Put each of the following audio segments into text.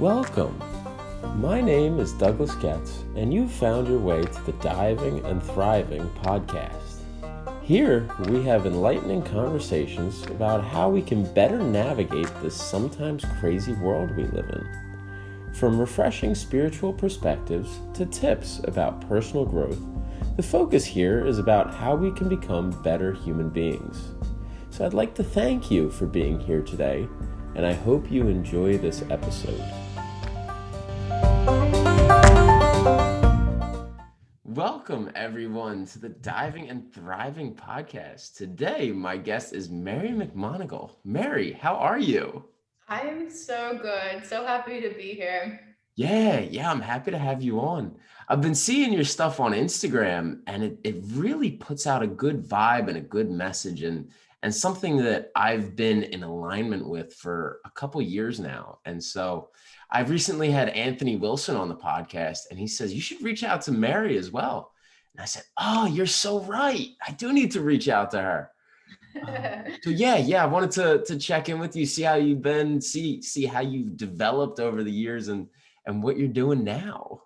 Welcome. My name is Douglas Getz, and you've found your way to the Diving and Thriving podcast. Here, we have enlightening conversations about how we can better navigate this sometimes crazy world we live in. From refreshing spiritual perspectives to tips about personal growth, the focus here is about how we can become better human beings. So I'd like to thank you for being here today, and I hope you enjoy this episode. Welcome, everyone, to the Diving and Thriving podcast. Today, my guest is Mary McMonagle. Mary, how are you? I am so good. So happy to be here. Yeah, I'm happy to have you on. I've been seeing your stuff on Instagram, and it really puts out a good vibe and a good message, and something that I've been in alignment with for a couple years now. And so I've recently had Anthony Wilson on the podcast, and he says, you should reach out to Mary as well. And I said, oh, you're so right. I do need to reach out to her. So I wanted to check in with you, see how you've been, see how you've developed over the years and what you're doing now.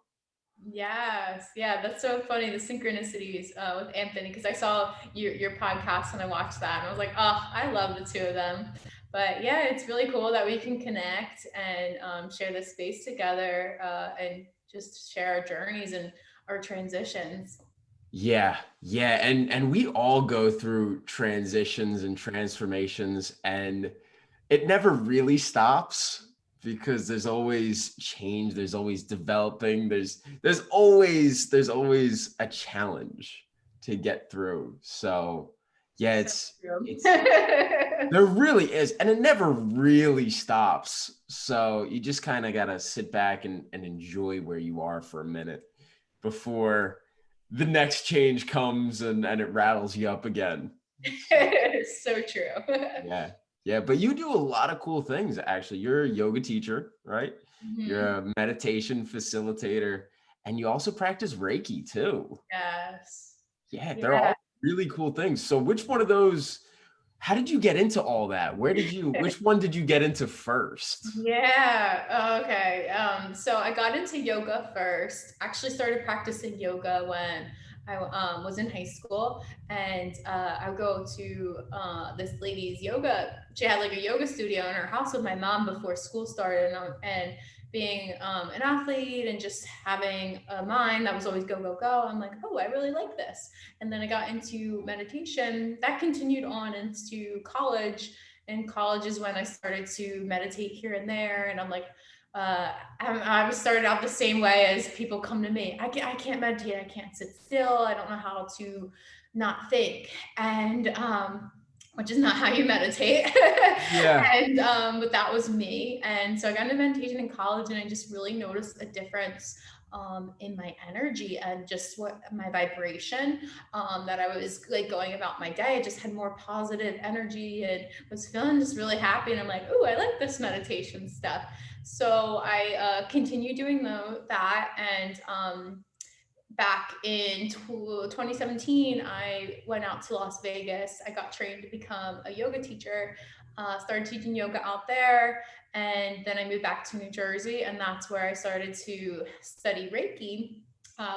Yes, yeah, that's so funny. The synchronicities with Anthony, because I saw your podcast and I watched that, and I was like, oh, I love the two of them. But yeah, it's really cool that we can connect and share this space together and just share our journeys and our transitions. Yeah, and we all go through transitions and transformations, and it never really stops because there's always change, there's always developing, there's always a challenge to get through. So yeah, So it's true. it's there really is, and it never really stops. So you just kind of gotta sit back and enjoy where you are for a minute before the next change comes and it rattles you up again. So, So true. yeah. Yeah. But you do a lot of cool things, actually. You're a yoga teacher, right? You're Mhm. a meditation facilitator, and you also practice Reiki too. Yes. Yeah, they're Yeah. all really cool things. So which one of those, how did you get into all that? Which one did you get into first? Yeah. Okay. So I got into yoga first. Actually started practicing yoga when I was in high school, and I would go to this lady's yoga. She had like a yoga studio in her house with my mom before school started, and being an athlete and just having a mind that was always go go go. I'm like, oh, I really like this. And then I got into meditation. That continued on into college. In college is when I started to meditate here and there. And I'm like, I started out the same way as people come to me. I can't meditate. I can't sit still. I don't know how to not think. And, which is not how you meditate. Yeah. And but that was me. And so I got into meditation in college, and I just really noticed a difference in my energy and just what my vibration, that I was like going about my day. I just had more positive energy and was feeling just really happy. And I'm like, oh, I like this meditation stuff. So I continued doing that. And back in 2017, I went out to Las Vegas. I got trained to become a yoga teacher, started teaching yoga out there. And then I moved back to New Jersey, and that's where I started to study Reiki,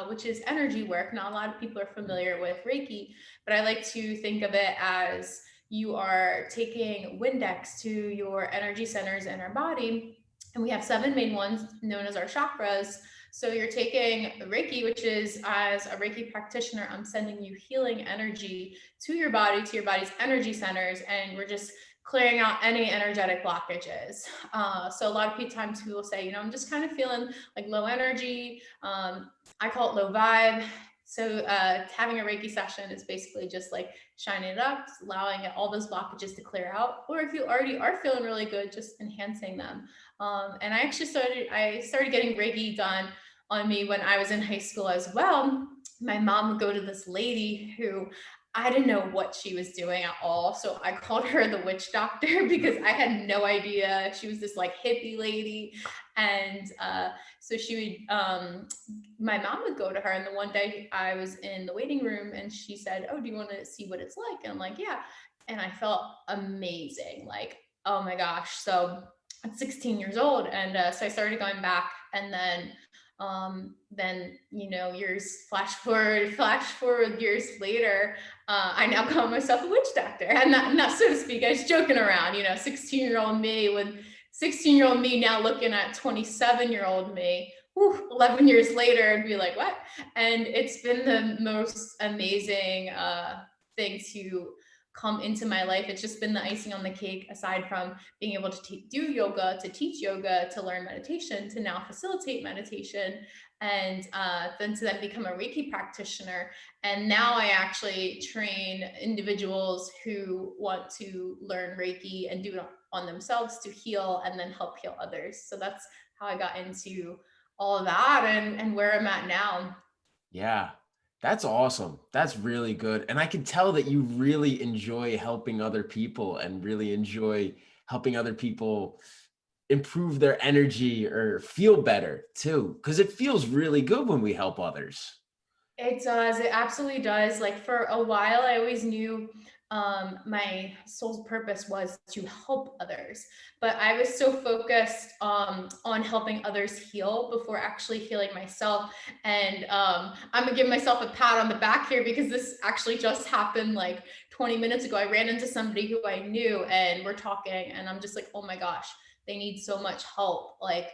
which is energy work. Not a lot of people are familiar with Reiki, but I like to think of it as you are taking Windex to your energy centers in our body. And we have seven main ones known as our chakras. So you're taking Reiki, which is, as a Reiki practitioner, I'm sending you healing energy to your body, to your body's energy centers, and we're just clearing out any energetic blockages. So a lot of times people say, I'm just kind of feeling like low energy. I call it low vibe. So having a Reiki session is basically just like shining it up, allowing all those blockages to clear out. Or if you already are feeling really good, just enhancing them. And I started getting Reiki done on me when I was in high school as well. My mom would go to this lady who I didn't know what she was doing at all. So I called her the witch doctor because I had no idea. She was this like hippie lady. And so my mom would go to her. And the one day I was in the waiting room and she said, oh, do you want to see what it's like? And I'm like, yeah. And I felt amazing. Like, oh my gosh. So at 16 years old. And so I started going back, and then years flash forward years later, I now call myself a witch doctor, and not so to speak. I was joking around, 16-year-old me, with 16-year-old me now looking at 27-year-old me. Whew, 11 years later, and be like, what? And it's been the most amazing thing to come into my life. It's just been the icing on the cake, aside from being able to do yoga, to teach yoga, to learn meditation, to now facilitate meditation, and then become a Reiki practitioner. And now I actually train individuals who want to learn Reiki and do it on themselves to heal, and then help heal others. So that's how I got into all of that, and where I'm at now. Yeah, that's awesome. That's really good. And I can tell that you really enjoy helping other people and really enjoy helping other people improve their energy or feel better too, because it feels really good when we help others. It does. It absolutely does. Like, for a while, I always knew my soul's purpose was to help others, but I was so focused on helping others heal before actually healing myself. And I'm gonna give myself a pat on the back here, because this actually just happened like 20 minutes ago. I ran into somebody who I knew, and we're talking, and I'm just like, oh my gosh, they need so much help. Like,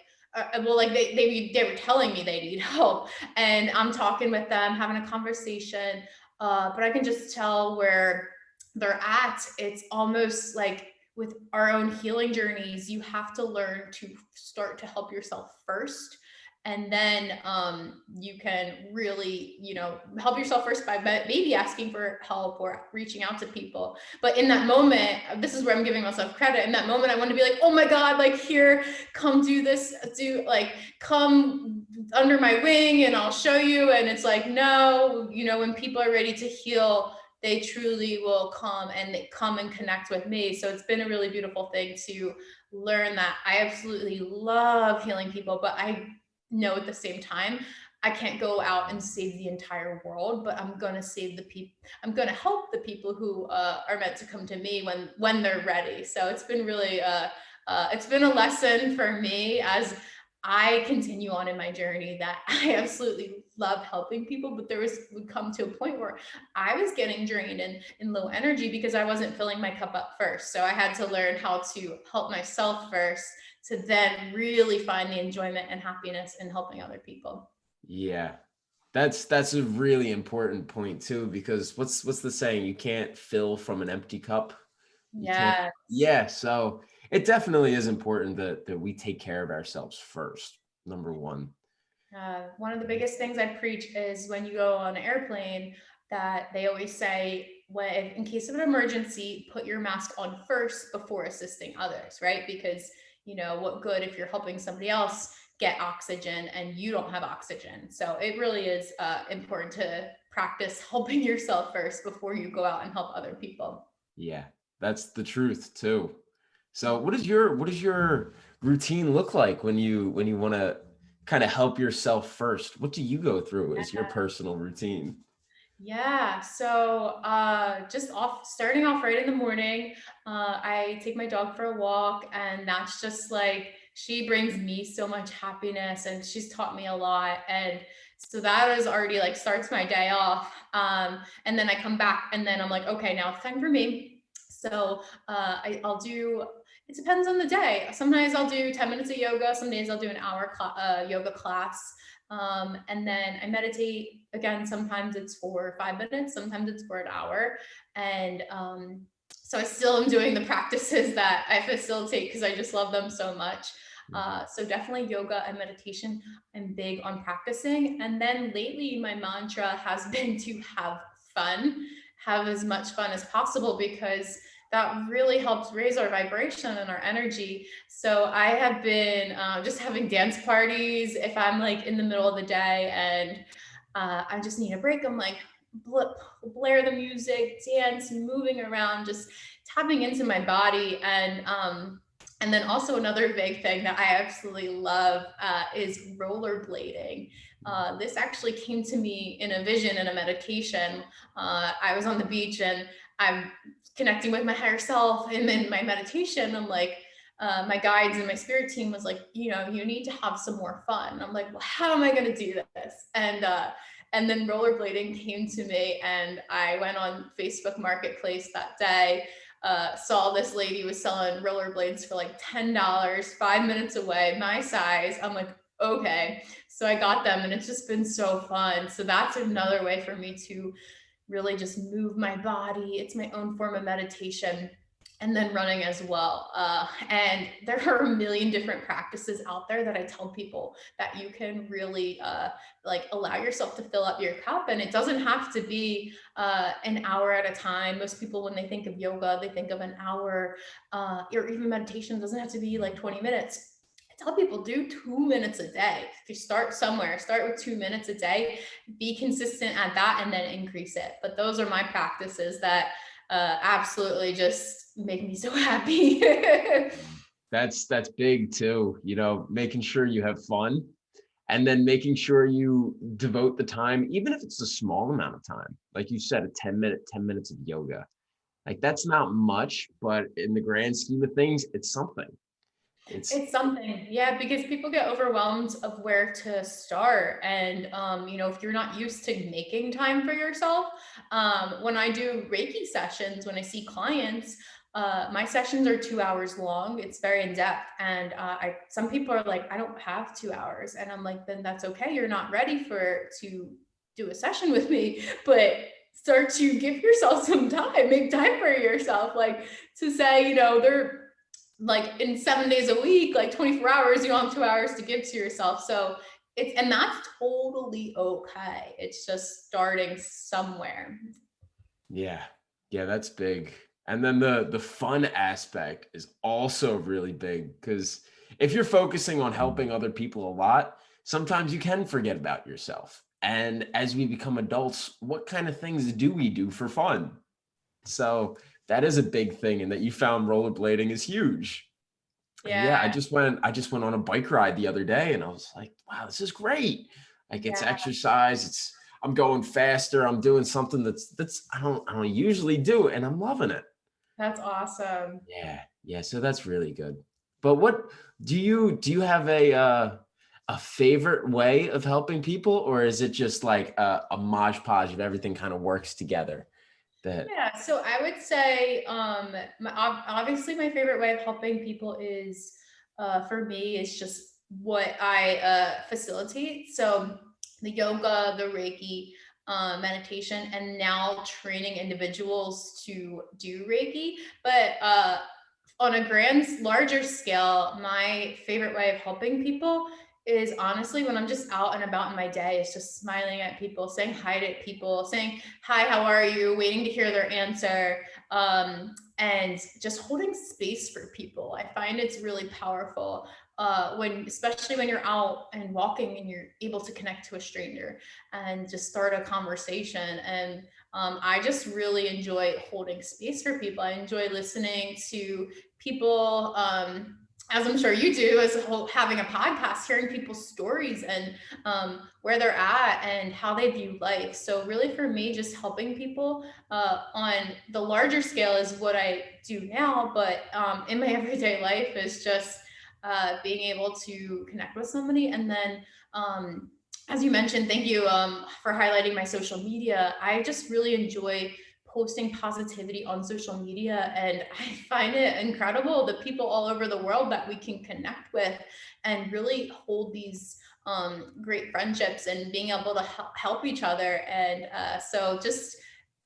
well, like they were telling me they need help, and I'm talking with them, having a conversation. But I can just tell where they're at. It's almost like, with our own healing journeys, you have to learn to start to help yourself first. And then you can really, help yourself first by maybe asking for help or reaching out to people. But in that moment, this is where I'm giving myself credit. In that moment, I want to be like, oh my God, like, here, come do this, come under my wing and I'll show you. And it's like, no, when people are ready to heal, they truly will come, and they come and connect with me. So it's been a really beautiful thing to learn that I absolutely love healing people, but I know at the same time, I can't go out and save the entire world, but I'm going to save the people. I'm going to help the people who are meant to come to me when they're ready. So it's been really it's been a lesson for me as I continue on in my journey, that I absolutely love helping people, but would come to a point where I was getting drained and in low energy, because I wasn't filling my cup up first. So I had to learn how to help myself first, to then really find the enjoyment and happiness in helping other people. Yeah. That's a really important point too, because what's the saying? You can't fill from an empty cup. You can't. Yes. Yeah, so it definitely is important that we take care of ourselves first, number one. One of the biggest things I preach is, when you go on an airplane, that they always say, when, in case of an emergency, put your mask on first before assisting others, right? Because, what good if you're helping somebody else get oxygen and you don't have oxygen? So it really is important to practice helping yourself first before you go out and help other people. Yeah, that's the truth too. So what does your routine look like when you want to kind of help yourself first? What do you go through as your personal routine? Yeah. So just starting off right in the morning, I take my dog for a walk, and that's just like, she brings me so much happiness, and she's taught me a lot. And so that is already like starts my day off. And then I come back, and then I'm like, okay, now it's time for me. So I'll do, it depends on the day. Sometimes I'll do 10 minutes of yoga. Some days I'll do an hour yoga class. And then I meditate again. Sometimes it's for 5 minutes, sometimes it's for an hour. And so I still am doing the practices that I facilitate, because I just love them so much. So definitely yoga and meditation, I'm big on practicing. And then lately, my mantra has been to have fun, have as much fun as possible, because that really helps raise our vibration and our energy. So I have been just having dance parties if I'm like in the middle of the day, and I just need a break. I'm like, blare the music, dance, moving around, just tapping into my body. And then also another big thing that I absolutely love is rollerblading. This actually came to me in a vision, in a meditation. I was on the beach, and I'm connecting with my higher self, and in my meditation, I'm like, my guides and my spirit team was like, you need to have some more fun. And I'm like, well, how am I going to do this? And then rollerblading came to me, and I went on Facebook Marketplace that day. Saw this lady was selling rollerblades for like $10, 5 minutes away, my size. I'm like, okay. So I got them, and it's just been so fun. So that's another way for me to really just move my body. It's my own form of meditation. And then running as well. And there are a million different practices out there that I tell people that you can really like allow yourself to fill up your cup. And it doesn't have to be an hour at a time. Most people, when they think of yoga, they think of an hour, or even meditation doesn't have to be like 20 minutes. I tell people, do 2 minutes a day. If you start somewhere, start with 2 minutes a day, be consistent at that, and then increase it. But those are my practices that absolutely just make me so happy. That's big too, making sure you have fun, and then making sure you devote the time, even if it's a small amount of time. Like you said, a 10 minutes of yoga. Like that's not much, but in the grand scheme of things, it's something. It's It's something, yeah, because people get overwhelmed of where to start. And, if you're not used to making time for yourself, when I do Reiki sessions, when I see clients, my sessions are 2 hours long. It's very in depth. And some people are like, I don't have 2 hours. And I'm like, then that's okay. You're not ready to do a session with me, but start to give yourself some time, make time for yourself. Like to say, they're like in 7 days a week, like 24 hours, you don't have 2 hours to give to yourself. So and that's totally okay. It's just starting somewhere. yeah, yeah, that's big. And then the fun aspect is also really big, because if you're focusing on helping other people a lot, sometimes you can forget about yourself. And as we become adults, what kind of things do we do for fun? So that is a big thing, and that you found rollerblading is huge. And yeah, Yeah. I just went on a bike ride the other day, and I was like, wow, this is great. Like it's Yeah. exercise, I'm going faster, I'm doing something that's I don't usually do, and I'm loving it. That's awesome. Yeah. Yeah, so that's really good. But what do you have a favorite way of helping people, or is it just like a modge podge of everything kind of works together? That Yeah, so I would say, obviously my favorite way of helping people is, for me, is just what I facilitate. So the yoga, the Reiki, meditation, and now training individuals to do Reiki. But on a larger scale, my favorite way of helping people is honestly when I'm just out and about in my day, is just smiling at people, saying hi to people, saying, hi, how are you? Waiting to hear their answer. And just holding space for people. I find it's really powerful especially when you're out and walking and you're able to connect to a stranger and just start a conversation. And I just really enjoy holding space for people. I enjoy listening to people. As I'm sure you do, as a whole, having a podcast, hearing people's stories and where they're at and how they view life. So, really, for me, just helping people on the larger scale is what I do now. But in my everyday life is just being able to connect with somebody. And then, as you mentioned, thank you for highlighting my social media. I just really enjoy posting positivity on social media. And I find it incredible the people all over the world that we can connect with and really hold these great friendships and being able to help each other. And so just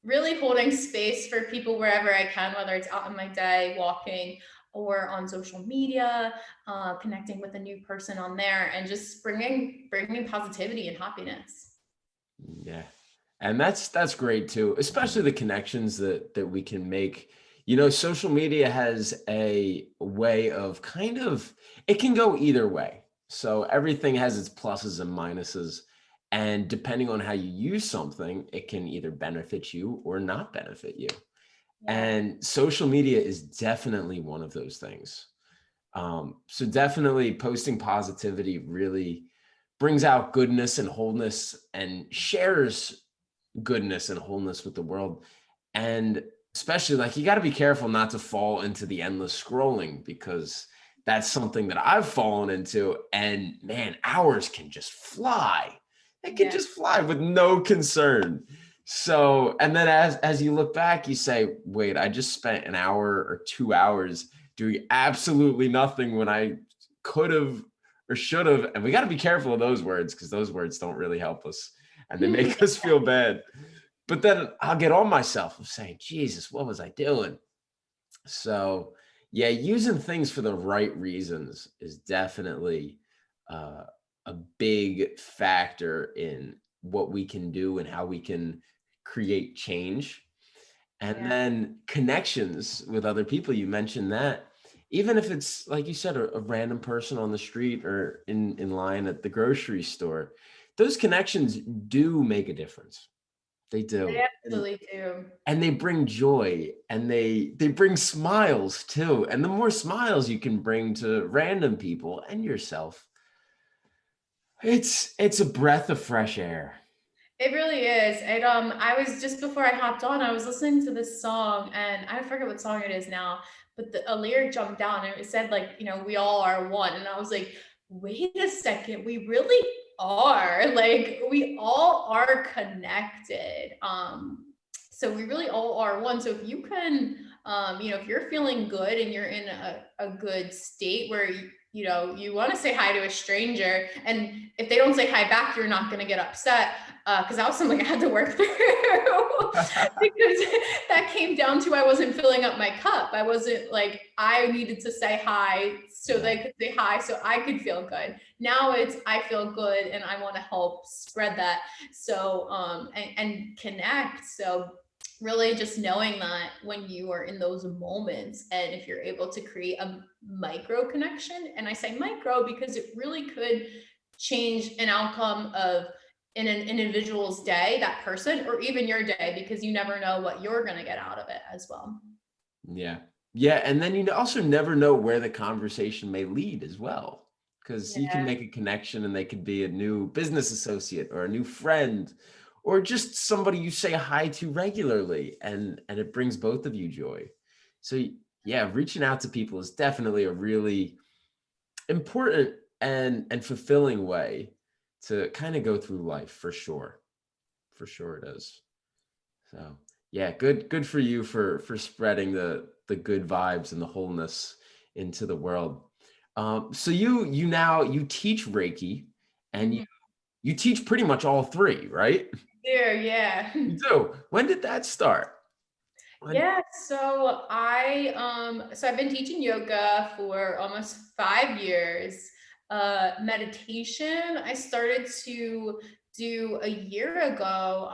really holding space for people wherever I can, whether it's out in my day, walking, or on social media, connecting with a new person on there, and just bringing positivity and happiness. Yeah. And that's great too, especially the connections that we can make. Social media has a way of it can go either way. So everything has its pluses and minuses. And depending on how you use something, it can either benefit you or not benefit you. Yeah. And social media is definitely one of those things. So definitely posting positivity really brings out goodness and wholeness and shares goodness and wholeness with the world. And especially, like, you got to be careful not to fall into the endless scrolling, because that's something that I've fallen into. And man, hours can just fly. It can Yeah. just fly with no concern. So, and then as you look back, you say, wait, I just spent an hour or 2 hours doing absolutely nothing when I could have or should have. And we got to be careful of those words because those words don't really help us and they make us feel bad. But then I'll get on myself of saying, Jesus, what was I doing? So, yeah, using things for the right reasons is definitely uh, a big factor in what we can do and how we can create change. And Yeah. then connections with other people. You mentioned that. Even if it's, like you said, a random person on the street or in line at the grocery store, those connections do make a difference. They They do. absolutely do. And they bring joy and they bring smiles too. And the more smiles you can bring to random people and yourself, it's a breath of fresh air. It really is. I was just before I hopped on, I was listening to this song, and I forget what song it is now, but a lyric jumped down and it said like, we all are one. And I was like, wait a second, we really are. Like we all are connected. So we really all are one. So if you can, if you're feeling good and you're in a good state where you want to say hi to a stranger, and if they don't say hi back, you're not going to get upset, because that was something I had to work through because that came down to I wasn't filling up my cup. I wasn't like, I needed to say hi so Yeah. they could say hi so I could feel good. Now it's I feel good and I want to help spread that. So and connect. So really just knowing that when you are in those moments and if you're able to create a micro connection, and I say micro because it really could change an outcome of in an individual's day, that person, or even your day, because you never know what you're going to get out of it as well. Yeah. Yeah. And then you also never know where the conversation may lead as well. Because you can Yeah. make a connection and they could be a new business associate or a new friend or just somebody you say hi to regularly and it brings both of you joy. So yeah, reaching out to people is definitely a really important and fulfilling way to kind of go through life for sure. For sure it is. So yeah, good for you for spreading the good vibes and the wholeness into the world. So you teach Reiki and Mhm. you teach pretty much all three, right? There, yeah. You do. When did that start? When? Yeah, so I've been teaching yoga for almost 5 years. Meditation I started to do a year ago.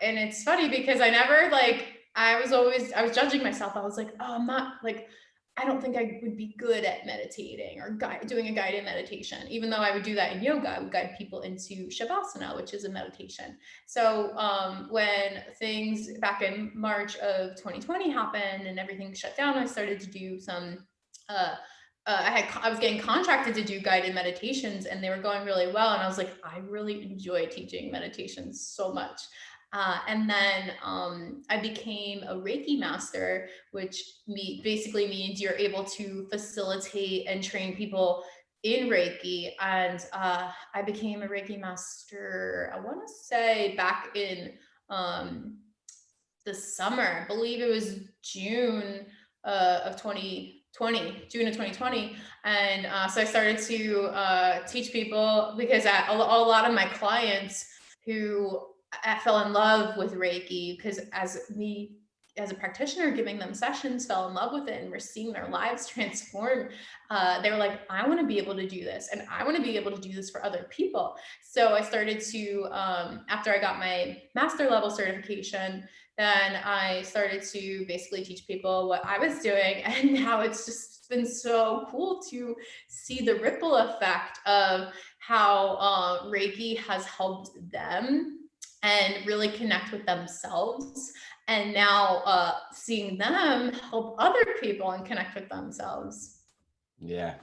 And it's funny because I never like I was judging myself. I was like, oh, I'm not like I don't think I would be good at meditating or doing a guided meditation, even though I would do that in yoga. I would guide people into Shavasana, which is a meditation. So when things back in March of 2020 happened and everything shut down, I started to do some. Uh, I was getting contracted to do guided meditations, and they were going really well. And I was like, I really enjoy teaching meditations so much. And then I became a Reiki master, which basically means you're able to facilitate and train people in Reiki. And I became a Reiki master, I want to say back in um, the summer. I believe it was June of 2020, June of 2020. And so I started to teach people because a lot of my clients who I fell in love with Reiki because as a practitioner giving them sessions fell in love with it and we're seeing their lives transform. They were like, I want to be able to do this and I want to be able to do this for other people. So I started to after I got my master level certification, then I started to basically teach people what I was doing. And now it's just been so cool to see the ripple effect of how Reiki has helped them and really connect with themselves. And now seeing them help other people and connect with themselves. Yeah.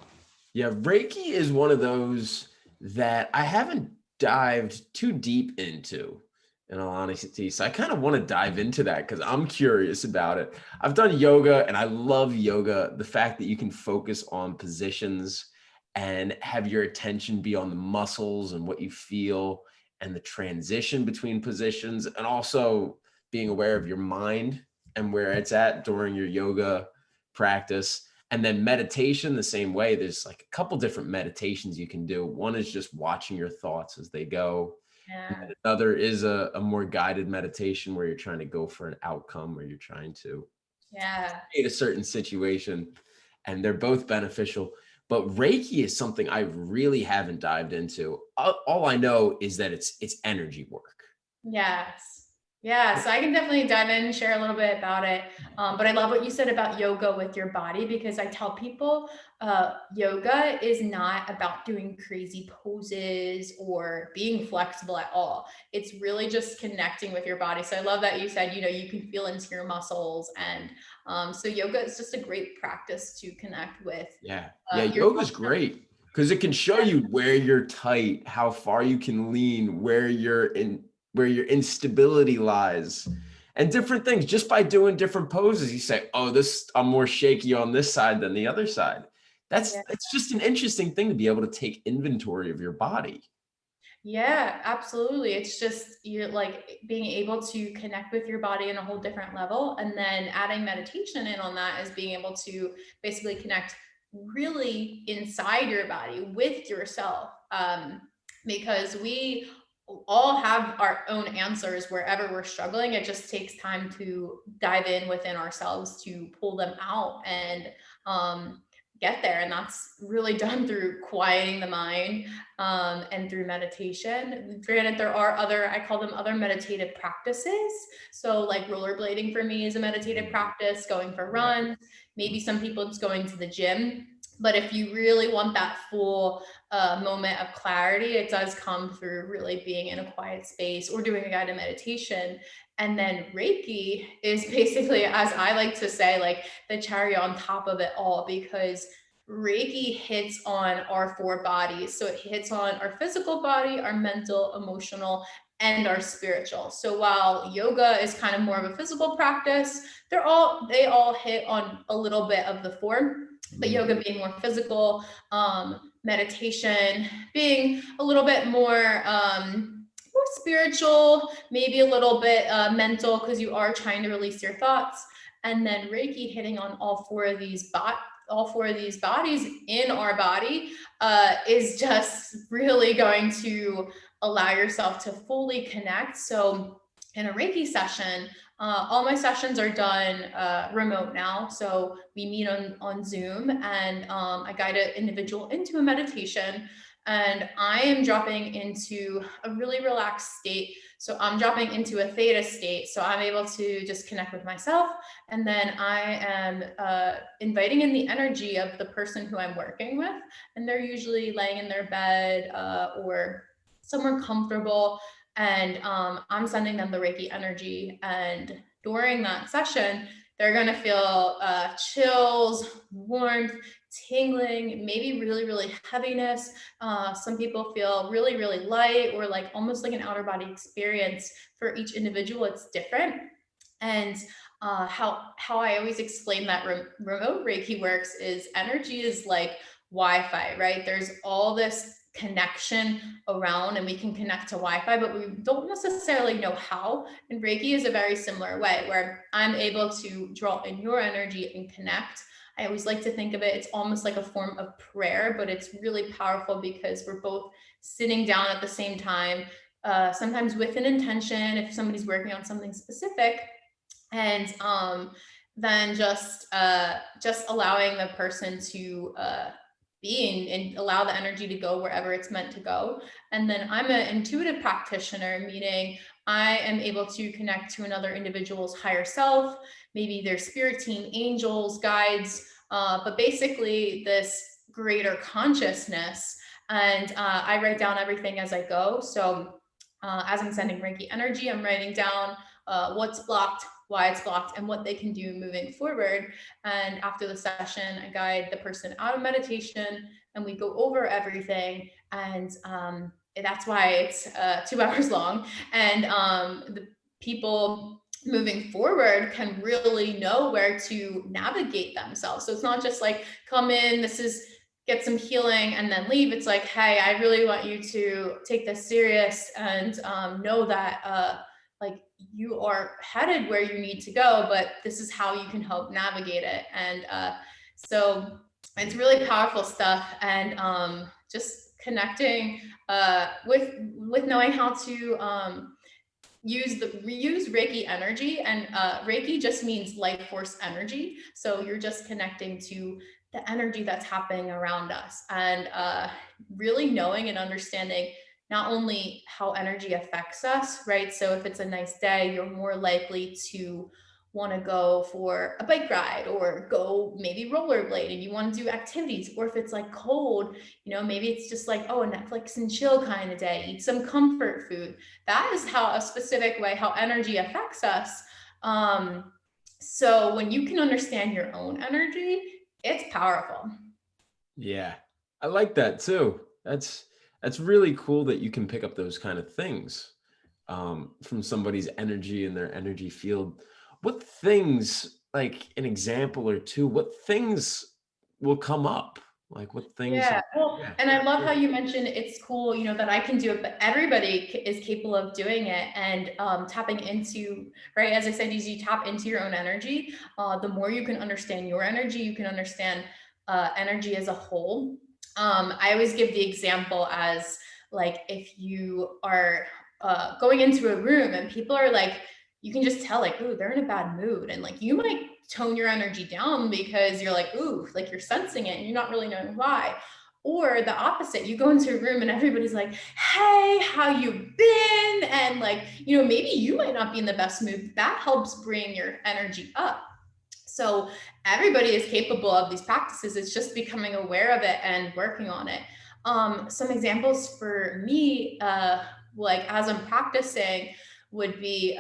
Yeah, Reiki is one of those that I haven't dived too deep into. in all honesty. So I kind of want to dive into that because I'm curious about it. I've done yoga and I love yoga. The fact that you can focus on positions and have your attention be on the muscles and what you feel and the transition between positions, and also being aware of your mind and where it's at during your yoga practice. And then meditation, the same way. There's like a couple different meditations you can do. One is just watching your thoughts as they go, and Yeah. then another is a more guided meditation where you're trying to go for an outcome, or you're trying to Yeah. create a certain situation. And they're both beneficial. But Reiki is something I really haven't dived into. All I know is that it's energy work. Yes. Yeah, so I can definitely dive in and share a little bit about it. But I love what you said about yoga with your body, because I tell people yoga is not about doing crazy poses or being flexible at all. It's really just connecting with your body. So I love that you said, you can feel into your muscles. And so yoga is just a great practice to connect with Yeah. Yeah, your yoga's great because it can show you where you're tight, how far you can lean, where your instability lies, and different things. Just by doing different poses, you say, "Oh, this I'm more shaky on this side than the other side." yeah. That's just an interesting thing to be able to take inventory of your body. Yeah, absolutely. It's just you're like being able to connect with your body in a whole different level. And then adding meditation in on that is being able to basically connect really inside your body with yourself. Because we all have our own answers wherever we're struggling. It just takes time to dive in within ourselves to pull them out and um, get there. And that's really done through quieting the mind and through meditation. Granted, there are other, I call them other meditative practices. So, like rollerblading for me is a meditative Mhm. practice, going for Yeah. runs. Maybe some people it's going to the gym. But if you really want that full moment of clarity, it does come through really being in a quiet space or doing a guided meditation. And then Reiki is basically, as I like to say, like the cherry on top of it all, because Reiki hits on our four bodies. So it hits on our physical body, our mental, emotional, and our spiritual. So while yoga is kind of more of a physical practice, they all hit on a little bit of the four. But Mhm. yoga being more physical, meditation being a little bit more spiritual, maybe a little bit mental because you are trying to release your thoughts, and then Reiki hitting on all four of these bodies in our body is just really going to allow yourself to fully connect. So in a Reiki session, all my sessions are done remote now. So we meet on Zoom, and I guide an individual into a meditation, and I am dropping into a really relaxed state. So I'm dropping into a theta state. So I'm able to just connect with myself. And then I am inviting in the energy of the person who I'm working with. And they're usually laying in their bed or somewhere comfortable. And I'm sending them the Reiki energy. And during that session, they're going to feel chills, warmth, tingling, maybe really, really heaviness. Some people feel really, really light, or like almost like an outer body experience. For each individual, it's different. And how I always explain that remote Reiki works is energy is like Wi-Fi, right? There's all this connection around, and we can connect to Wi-Fi, but we don't necessarily know how. And Reiki is a very similar way, where I'm able to draw in your energy and connect. I always like to think of it, it's almost like a form of prayer, but it's really powerful because we're both sitting down at the same time, sometimes with an intention if somebody's working on something specific, and then just allowing the person to be and allow the energy to go wherever it's meant to go. And then I'm an intuitive practitioner, meaning I am able to connect to another individual's higher self, maybe their spirit team, angels, guides, but basically this greater consciousness. And I write down everything as I go. So as I'm sending Reiki energy, I'm writing down what's blocked, why it's blocked, and what they can do moving forward. And after the session, I guide the person out of meditation, and we go over everything. And that's why it's 2 hours long. And the people moving forward can really know where to navigate themselves. So it's not just like, come in, this is get some healing and then leave. It's like, hey, I really want you to take this serious and know that like you are headed where you need to go, but this is how you can help navigate it. And so it's really powerful stuff. And just connecting with knowing how to reuse Reiki energy. And Reiki just means life force energy. So you're just connecting to the energy that's happening around us, and really knowing and understanding not only how energy affects us, right? So if it's a nice day, you're more likely to want to go for a bike ride or go maybe rollerblade, and you want to do activities. Or if it's like cold, maybe it's just like, oh, a Netflix and chill kind of day, eat some comfort food. That is how a specific way how energy affects us. So when you can understand your own energy, it's powerful. Yeah, I like that too. That's really cool that you can pick up those kind of things from somebody's energy and their energy field. What things, like an example or two, what things will come up? Like what things? Yeah, well, Yeah, and I love how sure. you mentioned it's cool, that I can do it, but everybody is capable of doing it. And tapping into, right, as I said, as you tap into your own energy, the more you can understand your energy, you can understand energy as a whole. I always give the example as like, if you are going into a room and people are like, you can just tell like, ooh, they're in a bad mood, and like you might tone your energy down because you're like, ooh, like you're sensing it and you're not really knowing why. Or the opposite, you go into a room and everybody's like, hey, how you been? And like, maybe you might not be in the best mood. That helps bring your energy up. So everybody is capable of these practices. It's just becoming aware of it and working on it. Some examples for me, like as I'm practicing, would be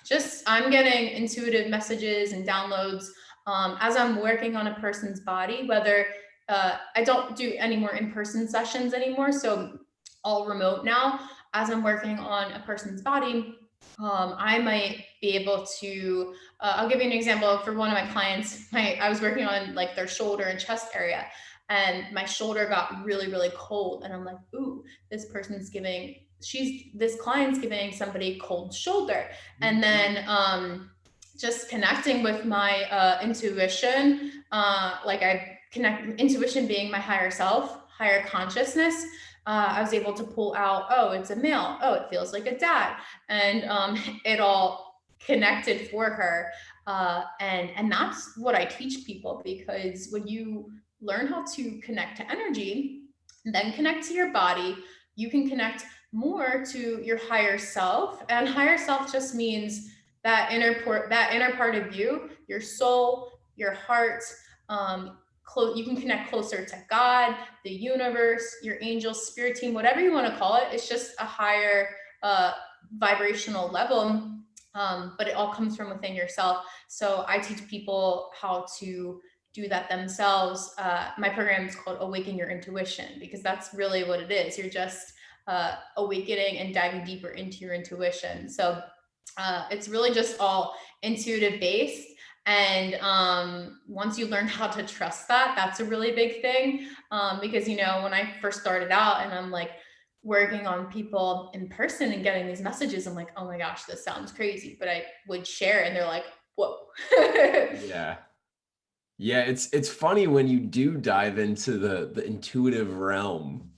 just I'm getting intuitive messages and downloads as I'm working on a person's body. Whether I don't do any more in-person sessions anymore, so all remote now. As I'm working on a person's body, I might be able to. I'll give you an example for one of my clients. I was working on like their shoulder and chest area, and my shoulder got really, really cold. And I'm like, ooh, this client's giving somebody cold shoulder. And then just connecting with my intuition, like I connect intuition being my higher self, higher consciousness. I was able to pull out, oh, it's a male. Oh, it feels like a dad. And it all connected for her. And that's what I teach people, because when you learn how to connect to energy, then connect to your body, you can connect more to your higher self. And higher self just means that inner part of you, your soul, your heart. You can connect closer to God, the universe, your angels, spirit team, whatever you want to call it. It's just a higher vibrational level. But it all comes from within yourself. So I teach people how to do that themselves. My program is called Awaken Your Intuition, because that's really what it is. You're just awakening and diving deeper into your intuition. So it's really just all intuitive based. And once you learn how to trust that, that's a really big thing. Because, when I first started out and I'm like working on people in person and getting these messages, I'm like, oh my gosh, this sounds crazy. But I would share and they're like, whoa. Yeah. Yeah, it's funny when you do dive into the intuitive realm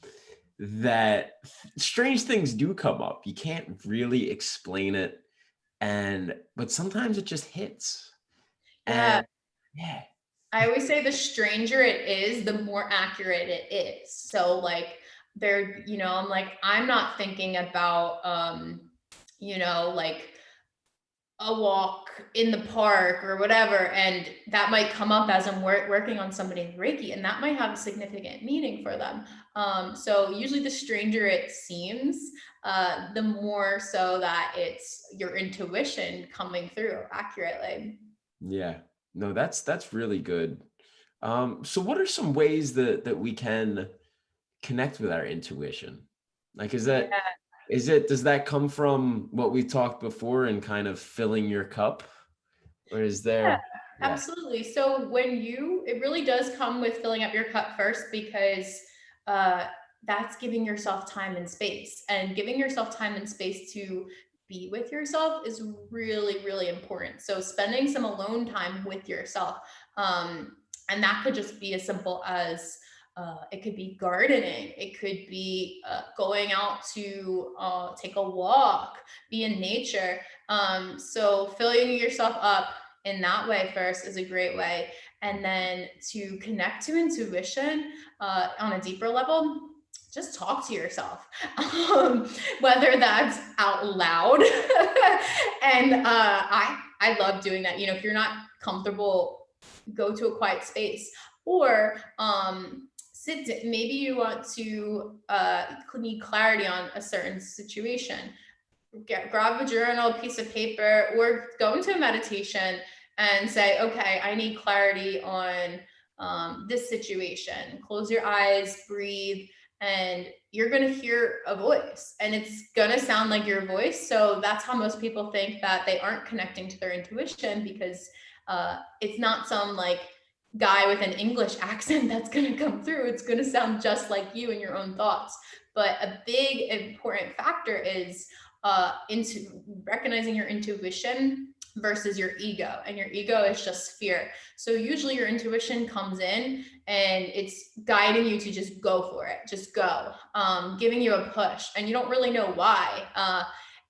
that strange things do come up. You can't really explain it, but sometimes it just hits. Yeah. And yeah. I always say the stranger it is, the more accurate it is. So like I'm like, I'm not thinking about like a walk in the park or whatever, and that might come up as I'm working on somebody's Reiki, and that might have a significant meaning for them. So usually the stranger it seems, the more so that it's your intuition coming through accurately. Yeah. No, that's really good. So what are some ways that we can connect with our intuition? Like, Yeah. does that come from what we talked before and kind of filling your cup? Or is Yeah, there, yeah, absolutely. So it really does come with filling up your cup first, because uh, that's giving yourself time and space. And giving yourself time and space to be with yourself is really, really important. So spending some alone time with yourself. And that could just be as simple as it could be gardening. It could be going out to take a walk, be in nature. So filling yourself up in that way first is a great way. And then to connect to intuition on a deeper level, just talk to yourself, whether that's out loud. And I love doing that. You know, if you're not comfortable, go to a quiet space, or maybe you want to need clarity on a certain situation. Grab a journal, a piece of paper, or go into a meditation and say, okay, I need clarity on this situation. Close your eyes, breathe, and you're going to hear a voice, and it's going to sound like your voice. So that's how most people think that they aren't connecting to their intuition, because it's not some like guy with an English accent that's going to come through. It's going to sound just like you and your own thoughts. But a big important factor is into recognizing your intuition versus your ego. And your ego is just fear. So usually your intuition comes in and it's guiding you to just go for it, just go, giving you a push, and you don't really know why.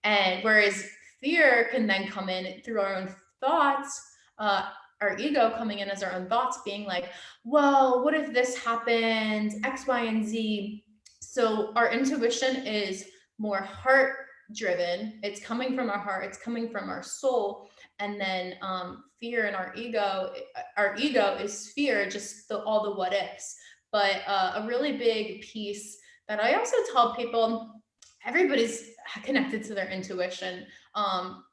And whereas fear can then come in through our own thoughts, our ego coming in as our own thoughts, being like, well, what if this happens, X, Y, and Z. So our intuition is more heart driven. It's coming from our heart, it's coming from our soul. And then fear and our ego is fear, just all the what ifs. But a really big piece that I also tell people, everybody's connected to their intuition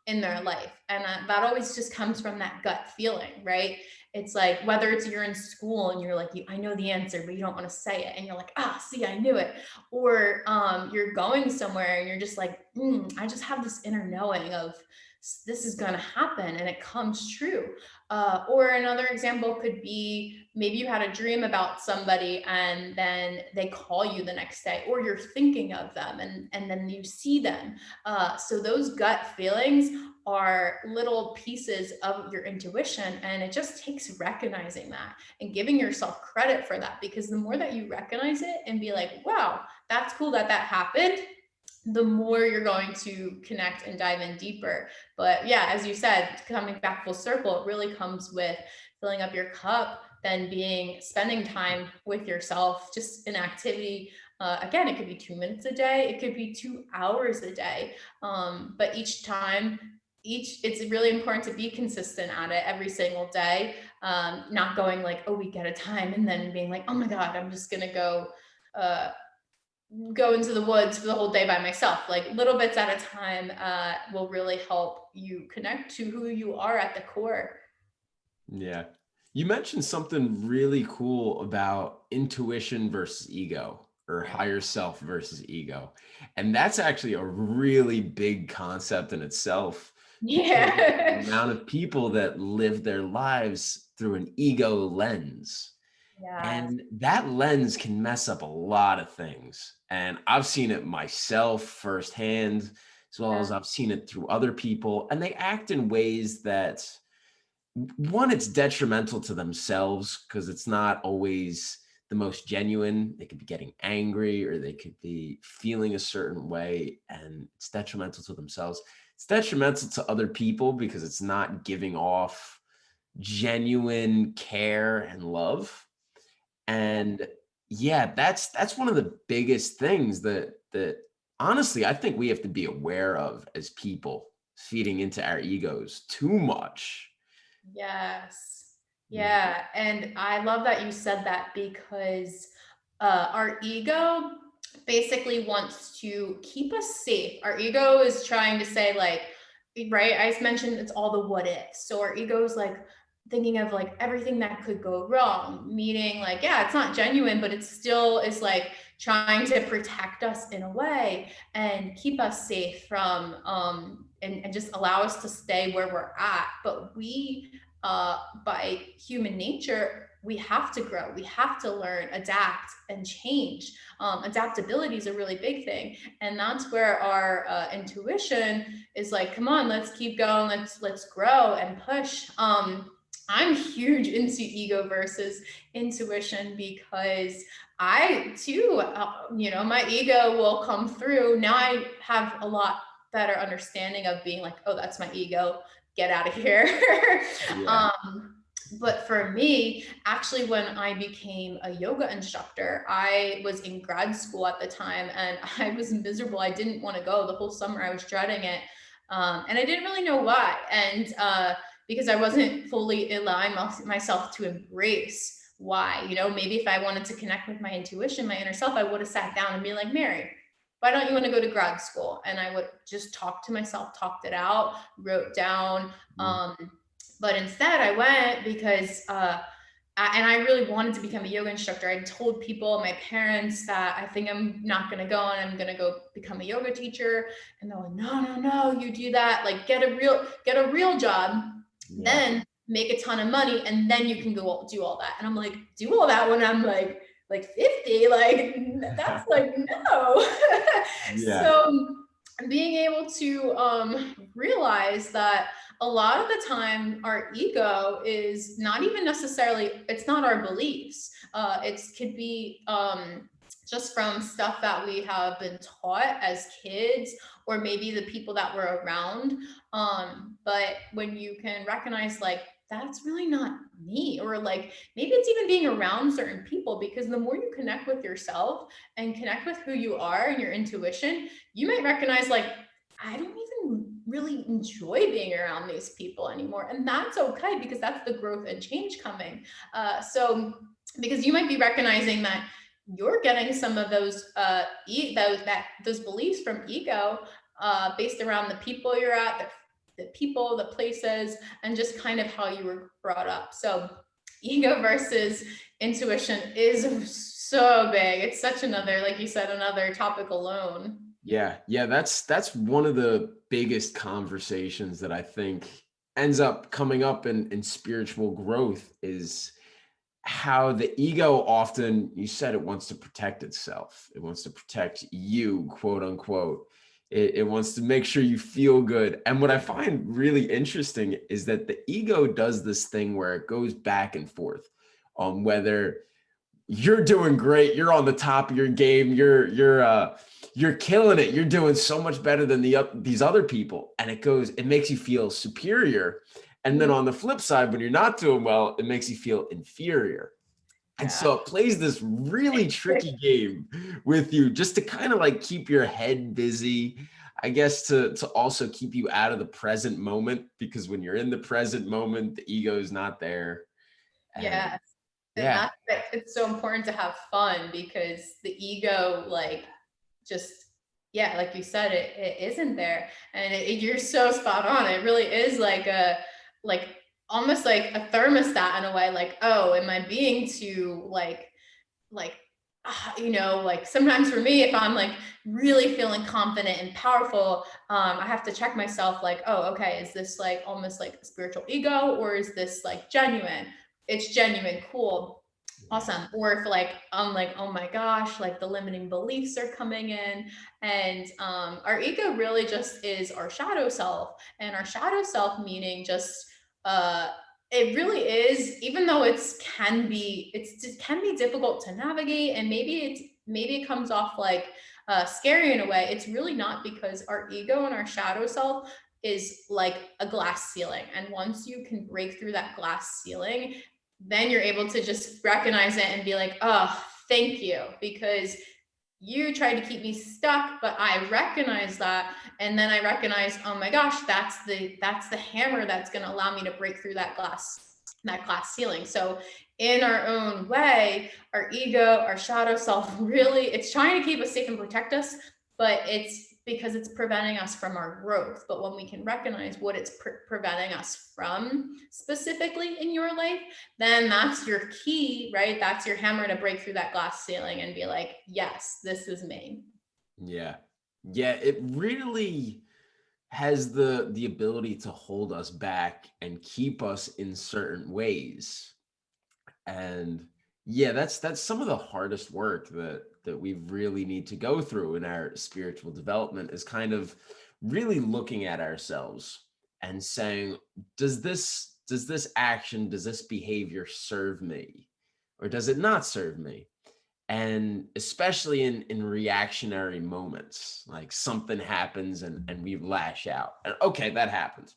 in their life. And that always just comes from that gut feeling, right? It's like, whether it's you're in school and you're like, I know the answer, but you don't want to say it. And you're like, see, I knew it. Or you're going somewhere and you're just like, I just have this inner knowing of this is going to happen, and it comes true. Or another example could be, maybe you had a dream about somebody and then they call you the next day, or you're thinking of them and then you see them. So those gut feelings are little pieces of your intuition, and it just takes recognizing that and giving yourself credit for that, because the more that you recognize it and be like, wow, that's cool that that happened, the more you're going to connect and dive in deeper. But yeah, as you said, coming back full circle, it really comes with filling up your cup, then spending time with yourself, just an activity. Again, it could be 2 minutes a day, it could be 2 hours a day. But each time, it's really important to be consistent at it every single day. Not going like a week at a time and then being like, oh my God, I'm just gonna uh, go into the woods for the whole day by myself. Like, little bits at a time will really help you connect to who you are at the core. yeah. You mentioned something really cool about intuition versus ego, or higher self versus ego. And that's actually a really big concept in itself, because of the Yeah. amount of people that live their lives through an ego lens. Yes. And that lens can mess up a lot of things. And I've seen it myself firsthand, as well as I've seen it through other people. And they act in ways that, one, it's detrimental to themselves because it's not always the most genuine. They could be getting angry, or they could be feeling a certain way, and it's detrimental to themselves. It's detrimental to other people because it's not giving off genuine care and love. And yeah, that's one of the biggest things that honestly I think we have to be aware of as people, feeding into our egos too much. Yes. Mm. Yeah. And I love that you said that, because our ego basically wants to keep us safe. Our ego is trying to say, like, right? I mentioned it's all the what ifs. So our ego is like, thinking of like everything that could go wrong, meaning like, yeah, it's not genuine, but it still is like trying to protect us in a way and keep us safe from and just allow us to stay where we're at. But we by human nature, we have to grow, we have to learn, adapt, and change. Adaptability is a really big thing, and that's where our intuition is like, come on, let's keep going, let's grow and push. I'm huge into ego versus intuition because I too, my ego will come through. Now I have a lot better understanding of being like, oh, that's my ego, get out of here. Yeah. But for me, actually, when I became a yoga instructor, I was in grad school at the time and I was miserable. I didn't want to go the whole summer. I was dreading it. And I didn't really know why. And because I wasn't fully allowing myself to embrace why. Maybe if I wanted to connect with my intuition, my inner self, I would have sat down and be like, Mary, why don't you want to go to grad school? And I would just talk to myself, talked it out, wrote down. But instead I went because and I really wanted to become a yoga instructor. I told people, my parents, that I think I'm not going to go and I'm going to go become a yoga teacher. And they're like, no, you do that. Like get a real job, then make a ton of money. And then you can go do all that. And I'm like, do all that when I'm like 50, like that's like, no. Yeah. So being able to realize that a lot of the time our ego is not even necessarily, it's not our beliefs. It could be just from stuff that we have been taught as kids, or maybe the people that were around. But when you can recognize like, that's really not me, or like maybe it's even being around certain people, because the more you connect with yourself and connect with who you are and your intuition, you might recognize like, I don't even really enjoy being around these people anymore. And that's okay, because that's the growth and change coming. So because you might be recognizing that you're getting some of those those beliefs from ego, based around the people you're at, the people, the places, and just kind of how you were brought up. So ego versus intuition is so big. It's such another, like you said, another topic alone. Yeah. That's one of the biggest conversations that I think ends up coming up in spiritual growth, is how the ego often, you said, it wants to protect itself. It wants to protect you, quote unquote. It wants to make sure you feel good. And what I find really interesting is that the ego does this thing where it goes back and forth on whether you're doing great, you're on the top of your game, you're killing it, you're doing so much better than these other people, and it makes you feel superior. And then on the flip side, when you're not doing well, it makes you feel inferior. And Yeah. so it plays this really tricky game with you, just to kind of like keep your head busy, I guess, to also keep you out of the present moment, because when you're in the present moment, the ego is not there. And Yes. And yeah, that's it's so important to have fun, because the ego, like, just, yeah, like you said, it isn't there. And you're so spot on. It really is like like almost like a thermostat in a way, like, oh, am I being too like like sometimes for me, if I'm like really feeling confident and powerful, I have to check myself like, oh, okay, is this like almost like a spiritual ego, or is this like genuine? It's genuine, cool, awesome. Or if like I'm like, oh my gosh, like the limiting beliefs are coming in. And our ego really just is our shadow self. And our shadow self meaning just uh it really is, even though it can be difficult to navigate, and maybe it comes off like scary in a way. It's really not, because our ego and our shadow self is like a glass ceiling, and once you can break through that glass ceiling, then you're able to just recognize it and be like, oh, thank you, because you tried to keep me stuck, but I recognize that. And then I recognize, oh my gosh, that's the hammer that's going to allow me to break through that glass ceiling. So in our own way, our ego, our shadow self, really, it's trying to keep us safe and protect us, but it's because it's preventing us from our growth. But when we can recognize what it's preventing us from specifically in your life, then that's your key, right? That's your hammer to break through that glass ceiling and be like, yes, this is me. Yeah. Yeah, it really has the ability to hold us back and keep us in certain ways. And yeah, that's some of the hardest work that we really need to go through in our spiritual development, is kind of really looking at ourselves and saying, does this action, does this behavior serve me, or does it not serve me? And especially in reactionary moments, like something happens and we lash out, and okay, that happens.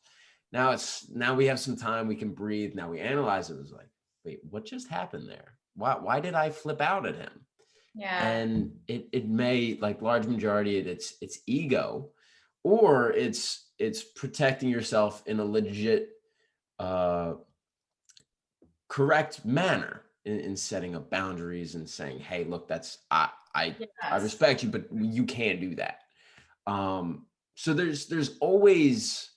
Now we have some time, we can breathe, now we analyze it. It's like, wait, what just happened there? Why did I flip out at him? Yeah. And it may, like, large majority of it's ego, or it's protecting yourself in a legit, uh correct manner, in setting up boundaries and saying, hey, look, that's I Yes. respect you, but you can't do that. So there's always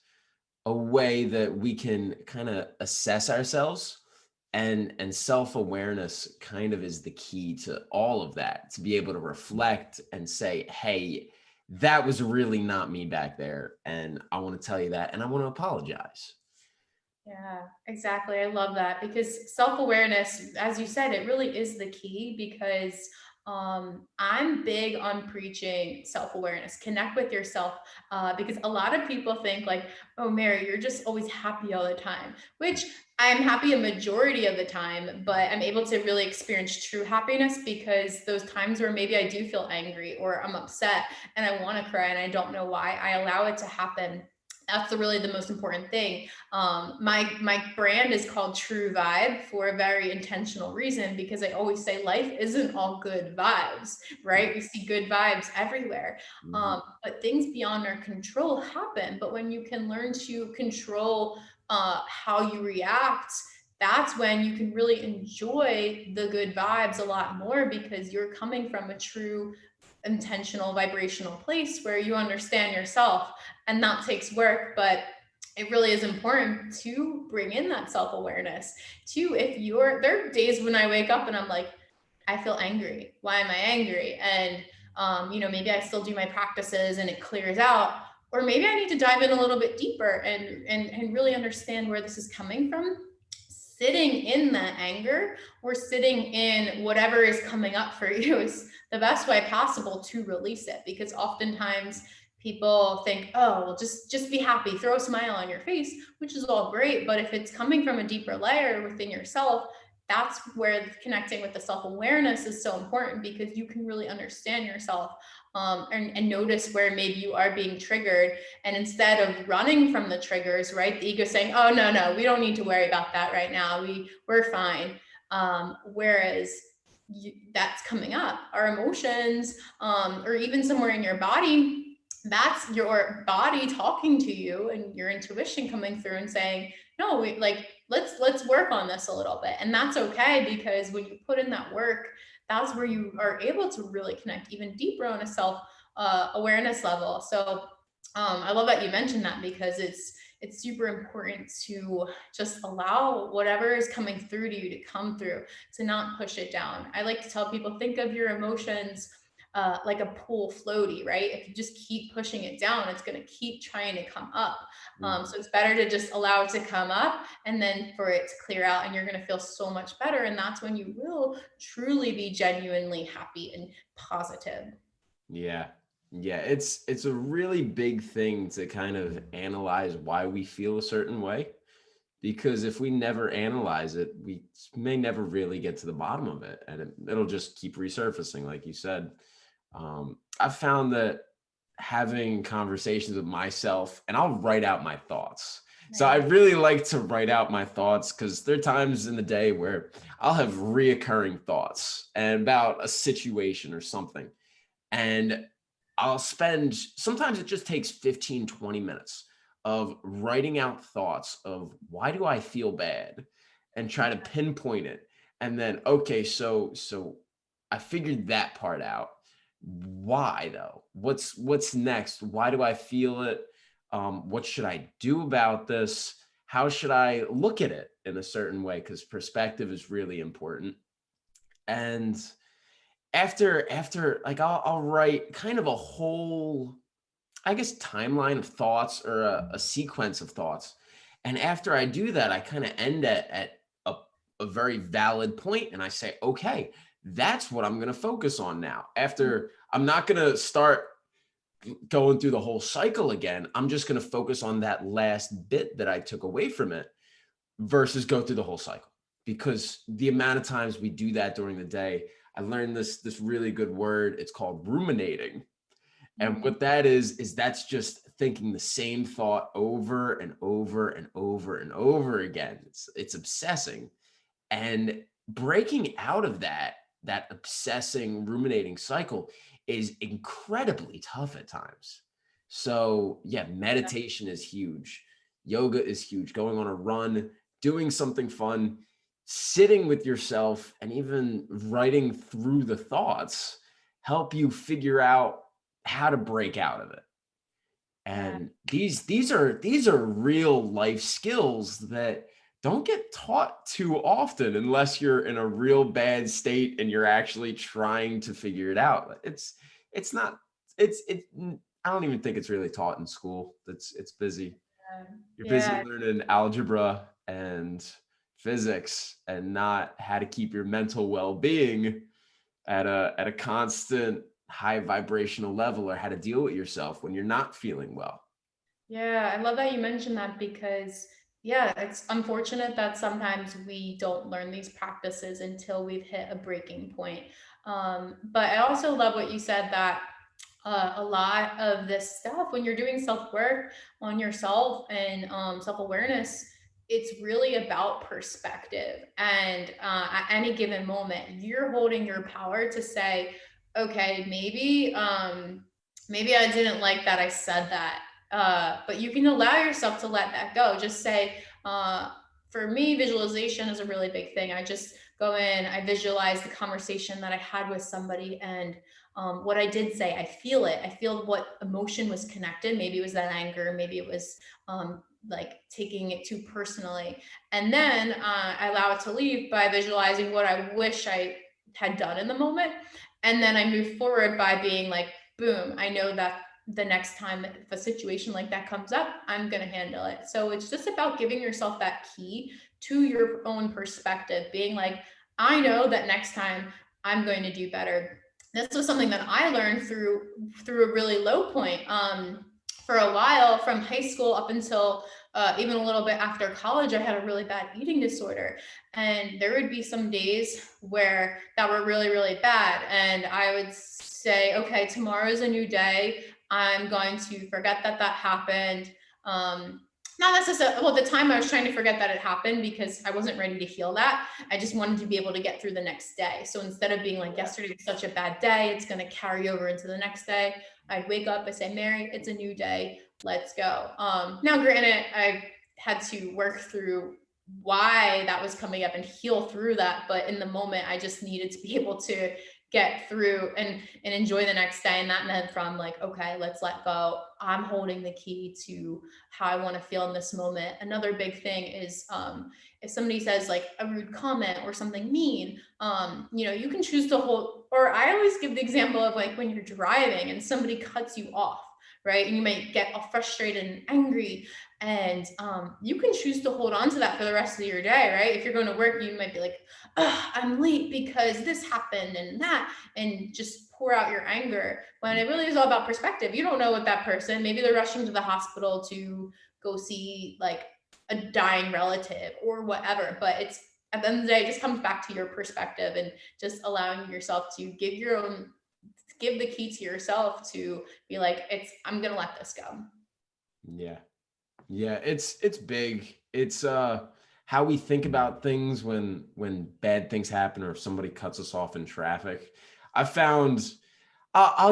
a way that we can kind of assess ourselves, and self-awareness kind of is the key to all of that, to be able to reflect and say, hey, that was really not me back there, and I want to tell you that, and I want to apologize. Yeah, exactly. I love that because self awareness, as you said, it really is the key because I'm big on preaching self awareness, connect with yourself. Because a lot of people think, like, oh, Mary, you're just always happy all the time, which I'm happy a majority of the time, but I'm able to really experience true happiness because those times where maybe I do feel angry or I'm upset and I want to cry and I don't know why, I allow it to happen. That's really the most important thing. My brand is called True Vibe for a very intentional reason because I always say life isn't all good vibes, right? We see good vibes everywhere, Mhm. but things beyond our control happen. But when you can learn to control how you react, that's when you can really enjoy the good vibes a lot more because you're coming from a true intentional vibrational place where you understand yourself, and that takes work, but it really is important to bring in that self-awareness too. If you're There are days when I wake up and I'm like, I feel angry, why am I angry? And maybe I still do my practices and it clears out, or maybe I need to dive in a little bit deeper and really understand where this is coming from. Sitting in that anger or sitting in whatever is coming up for you is the best way possible to release it, because oftentimes people think, oh, well, just be happy, throw a smile on your face, which is all great, but if it's coming from a deeper layer within yourself, that's where connecting with the self-awareness is so important, because you can really understand yourself, and notice where maybe you are being triggered, and instead of running from the triggers, right, the ego saying, oh, no, no, we don't need to worry about that right now, we're fine. Whereas that's coming up, our emotions, or even somewhere in your body, that's your body talking to you and your intuition coming through and saying, no, let's work on this a little bit. And that's okay, because when you put in that work, that's where you are able to really connect even deeper on a self awareness level. So I love that you mentioned that, because it's super important to just allow whatever is coming through to you to come through, to not push it down. I like to tell people, think of your emotions like a pool floaty, right? If you just keep pushing it down, it's going to keep trying to come up. So Mhm. it's better to just allow it to come up and then for it to clear out, and you're going to feel so much better. And that's when you will truly be genuinely happy and positive. Yeah. Yeah, it's a really big thing to kind of analyze why we feel a certain way, because if we never analyze it, we may never really get to the bottom of it, and it'll just keep resurfacing, like you said. I've found that having conversations with myself, and I'll write out my thoughts. So I Right. really like to write out my thoughts, because there are times in the day where I'll have reoccurring thoughts and about a situation or something. And I'll spend, sometimes it just takes 15, 20 minutes of writing out thoughts of, why do I feel bad, and try to pinpoint it. And then, okay, so I figured that part out. Why though? What's next? Why do I feel it? What should I do about this? How should I look at it in a certain way? Because perspective is really important. And after like I'll write kind of a whole, I guess, timeline of thoughts, or a sequence of thoughts. And after I do that, I kind of end at a very valid point, and I say, okay, that's what I'm going to focus on now. After, I'm not going to start going through the whole cycle again. I'm just going to focus on that last bit that I took away from it versus go through the whole cycle. Because the amount of times we do that during the day, I learned this really good word. It's called ruminating. And Mhm. what that is that's just thinking the same thought over and over and over and over again. It's obsessing. And breaking out of that obsessing, ruminating cycle is incredibly tough at times. So yeah, meditation is huge. Yoga is huge. Going on a run, doing something fun, sitting with yourself, and even writing through the thoughts help you figure out how to break out of it. Yeah. And these are real life skills that don't get taught too often unless you're in a real bad state and you're actually trying to figure it out. It's not I don't even think it's really taught in school. It's busy. You're busy Yeah. learning algebra and physics and not how to keep your mental well-being at a constant high vibrational level, or how to deal with yourself when you're not feeling well. Yeah, I love that you mentioned that because, yeah, it's unfortunate that sometimes we don't learn these practices until we've hit a breaking point. But I also love what you said that a lot of this stuff, when you're doing self work on yourself and self awareness, it's really about perspective. And at any given moment, you're holding your power to say, okay, maybe I didn't like that I said that, but you can allow yourself to let that go. Just say, for me, visualization is a really big thing. I just go in, I visualize the conversation that I had with somebody, and what I did say, I feel it. I feel what emotion was connected. Maybe it was that anger, maybe it was like taking it too personally. And then I allow it to leave by visualizing what I wish I had done in the moment. And then I move forward by being like, boom, I know that the next time if a situation like that comes up, I'm going to handle it. So it's just about giving yourself that key to your own perspective, being like, I know that next time I'm going to do better. This was something that I learned through a really low point. For a while, from high school up until even a little bit after college, I had a really bad eating disorder, and there would be some days where that were really really bad, and I would say, okay, tomorrow is a new day. I'm going to forget that that happened. Um, Not necessarily, well, at the time I was trying to forget that it happened because I wasn't ready to heal that. I just wanted to be able to get through the next day. So instead of being like, Yeah. yesterday was such a bad day, it's going to carry over into the next day, I'd wake up, I say, Mary, it's a new day. Let's go. Now, granted, I had to work through why that was coming up and heal through that. But in the moment, I just needed to be able to get through and enjoy the next day. And that meant from like, okay, let's let go. I'm holding the key to how I want to feel in this moment. Another big thing is if somebody says like a rude comment or something mean, you can choose to hold, or I always give the example of like when you're driving and somebody cuts you off, right? And you might get all frustrated and angry, and you can choose to hold on to that for the rest of your day, right? If you're going to work, you might be like, I'm late because this happened and that, and just pour out your anger. When it really is all about perspective. You don't know what that person, maybe they're rushing to the hospital to go see like a dying relative or whatever, but it's at the end of the day, it just comes back to your perspective and just allowing yourself to give the key to yourself to be like, I'm gonna let this go. Yeah. Yeah, it's big. It's how we think about things when bad things happen, or if somebody cuts us off in traffic. I found I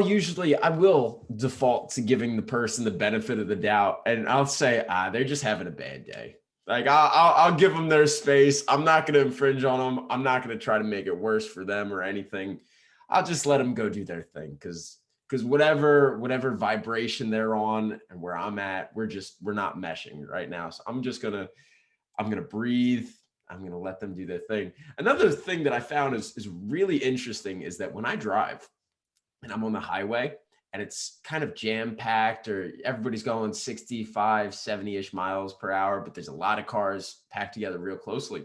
will default to giving the person the benefit of the doubt, and I'll say, they're just having a bad day. Like I'll give them their space. I'm not going to infringe on them. I'm not going to try to make it worse for them or anything. I'll just let them go do their thing, because whatever vibration they're on and where I'm at, we're not meshing right now. So I'm gonna breathe. I'm gonna let them do their thing. Another thing that I found is really interesting is that when I drive and I'm on the highway and it's kind of jam packed, or everybody's going 65, 70-ish miles per hour, but there's a lot of cars packed together real closely.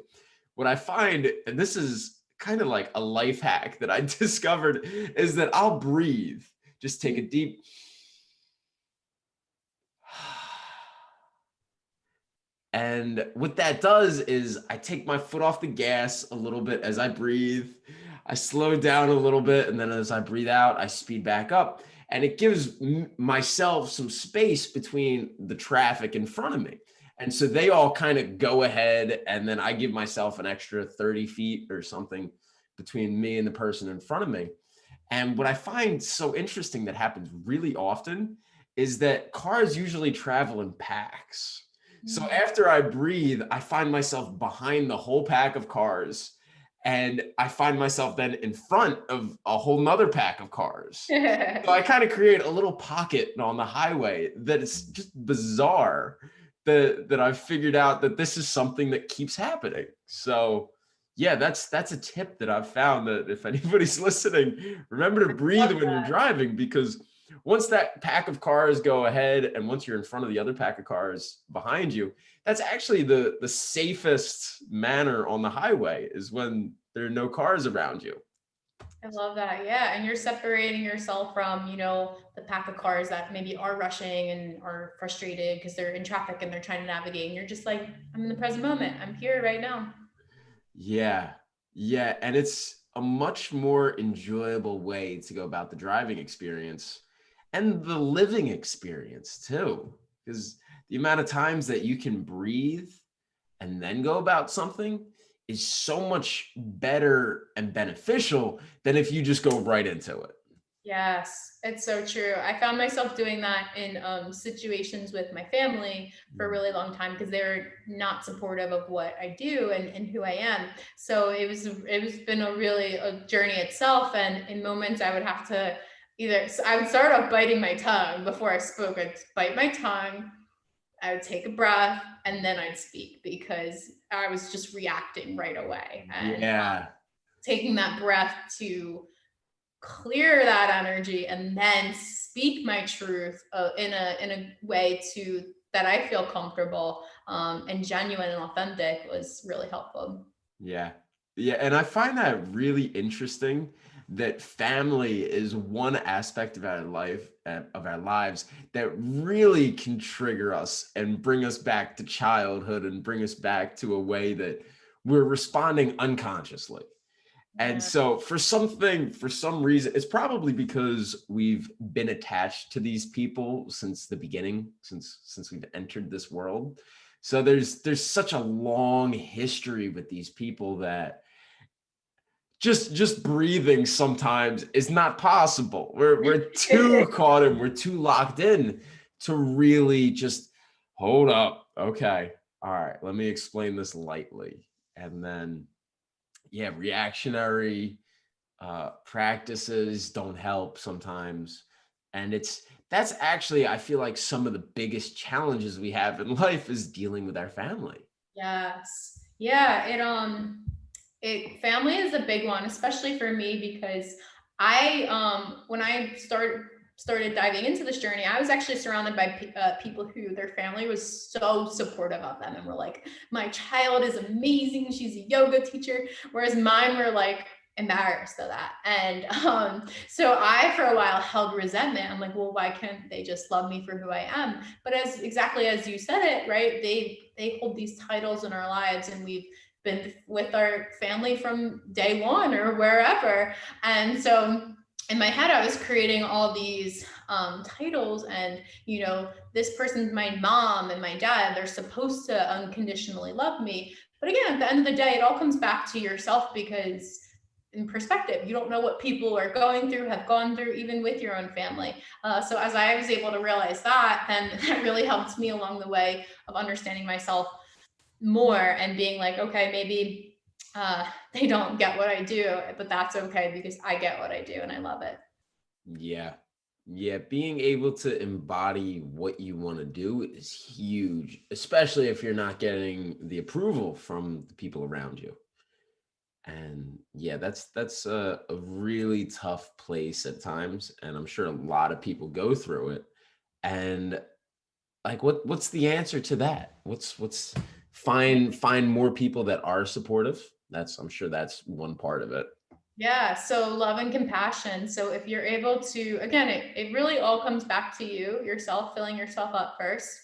What I find, and this is kind of like a life hack that I discovered, is that I'll breathe, just take a deep and what that does is I take my foot off the gas a little bit as I breathe. I slow down a little bit. And then as I breathe out, I speed back up. And it gives myself some space between the traffic in front of me. And so they all kind of go ahead. And then I give myself an extra 30 feet or something between me and the person in front of me. And what I find so interesting that happens really often is that cars usually travel in packs. So Mm. after I breathe, I find myself behind the whole pack of cars, and I find myself then in front of a whole nother pack of cars. So I kind of create a little pocket on the highway that is just bizarre, that I've figured out that this is something that keeps happening. So yeah, that's a tip that I've found, that if anybody's listening, remember to breathe Love when you're that. driving, because once that pack of cars go ahead and once you're in front of the other pack of cars behind you, that's actually the safest manner on the highway, is when there are no cars around you. I love that. Yeah. And you're separating yourself from, the pack of cars that maybe are rushing and are frustrated because they're in traffic and they're trying to navigate. And you're just like, I'm in the present moment. I'm here right now. Yeah. Yeah. And it's a much more enjoyable way to go about the driving experience and the living experience too. Because the amount of times that you can breathe and then go about something is so much better and beneficial than if you just go right into it. Yes, it's so true. I found myself doing that in situations with my family for a Mm. really long time because they're not supportive of what I do and who I am. So it was been a really a journey itself. And in moments I would have to either so I would start off biting my tongue before I spoke. I'd bite my tongue, I would take a breath, and then I'd speak because I was just reacting right away. And Yeah. taking that breath to clear that energy and then speak my truth in a way to that I feel comfortable and genuine and authentic was really helpful. Yeah. Yeah. And I find that really interesting, that family is one aspect of our life, of our lives, that really can trigger us and bring us back to childhood and bring us back to a way that we're responding unconsciously. And Yeah. so for some reason, it's probably because we've been attached to these people since the beginning, since we've entered this world. So there's such a long history with these people that just breathing sometimes is not possible. We're too caught in, we're too locked in to really just hold up. Okay. All right, let me explain this lightly. And then yeah, reactionary practices don't help sometimes. And that's actually, I feel like, some of the biggest challenges we have in life is dealing with our family. Yes. Yeah, it family is a big one, especially for me because I when I started diving into this journey, I was actually surrounded by people who their family was so supportive of them and were like, "My child is amazing. She's a yoga teacher," whereas mine were like embarrassed of that. And so I for a while held resentment. I'm like, well, why can't they just love me for who I am? But as exactly as you said it, right? They hold these titles in our lives, and we've been with our family from day one or wherever. And so in my head, I was creating all these titles, and this person's my mom and my dad. They're supposed to unconditionally love me. But again, at the end of the day, it all comes back to yourself because in perspective, you don't know what people are going through, have gone through, even with your own family. So as I was able to realize that, then that really helped me along the way of understanding myself more and being like, okay, maybe they don't get what I do, but that's okay because I get what I do and I love it. Yeah. Yeah, being able to embody what you want to do is huge, especially if you're not getting the approval from the people around you. And yeah, that's a really tough place at times, and I'm sure a lot of people go through it. And like, what's the answer to that? What's find more people that are supportive. That's I'm sure that's one part of it. Yeah, so love and compassion. So if you're able to, again, it really all comes back to you, yourself, filling yourself up first.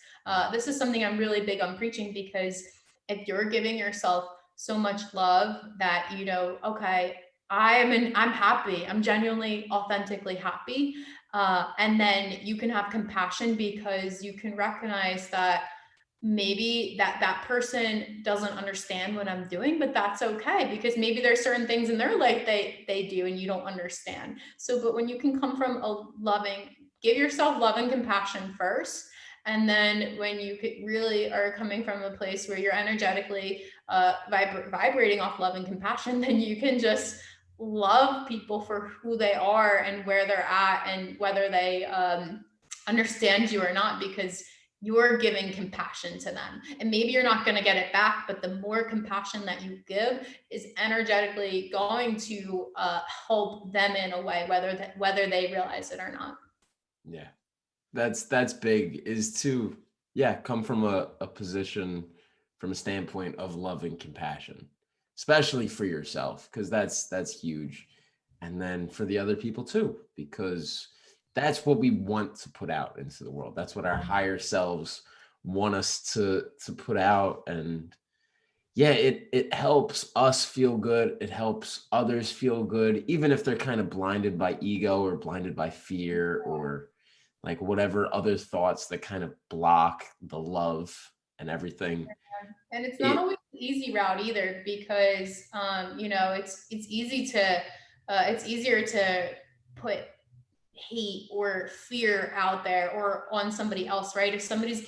This is something I'm really big on preaching because if you're giving yourself so much love that you know, okay, I'm happy, I'm genuinely, authentically happy, and then you can have compassion because you can recognize that maybe that person doesn't understand what I'm doing, but that's okay because maybe there's certain things in their life they do and you don't understand. So, but when you can come from a loving, give yourself love and compassion first, and then when you really are coming from a place where you're energetically vibrating off love and compassion, then you can just love people for who they are and where they're at and whether they understand you or not because you're giving compassion to them. And maybe you're not going to get it back, but the more compassion that you give is energetically going to help them in a way, whether they realize it or not. Yeah. That's big, is to, yeah, come from a position, from a standpoint of love and compassion, especially for yourself, because that's huge. And then for the other people too, because that's what we want to put out into the world. That's what our higher selves want us to put out. And yeah, it helps us feel good. It helps others feel good, even if they're kind of blinded by ego or blinded by fear or like whatever other thoughts that kind of block the love and everything. And it's not It always the easy route either because you know it's easy to it's easier to put hate or fear out there or on somebody else, right? If somebody's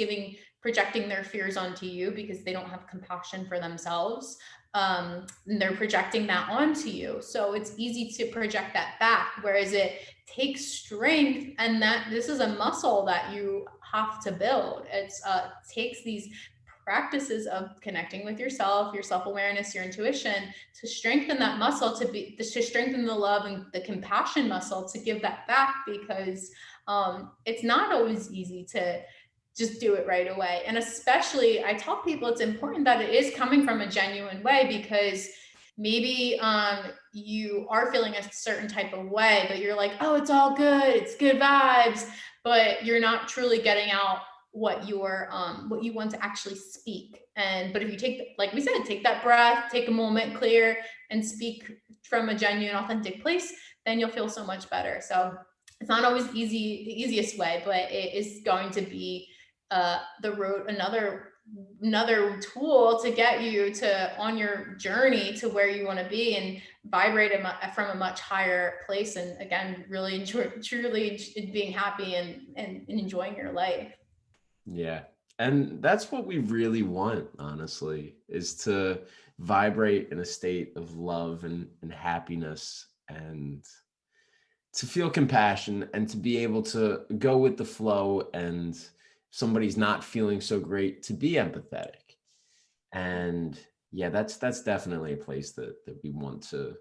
projecting their fears onto you because they don't have compassion for themselves, and they're projecting that onto you. So it's easy to project that back. Whereas it takes strength, and that this is a muscle that you have to build. It's takes these practices of connecting with yourself, your self-awareness, your intuition to strengthen that muscle, to strengthen the love and the compassion muscle to give that back because it's not always easy to just do it right away. And especially I tell people it's important that it is coming from a genuine way because maybe you are feeling a certain type of way, but you're like, oh, it's all good, it's good vibes, but you're not truly getting out what you want to actually speak. And but if you take, like we said, take that breath, take a moment, clear, and speak from a genuine, authentic place, then you'll feel so much better. So it's not always the easiest way, but it is going to be the road, another tool to get you to on your journey to where you want to be and vibrate from a much higher place. And again, really enjoy, truly being happy and enjoying your life. Yeah. And that's what we really want, honestly, is to vibrate in a state of love and happiness, and to feel compassion, and to be able to go with the flow, and if somebody's not feeling so great, to be empathetic. And yeah, that's definitely a place that we want to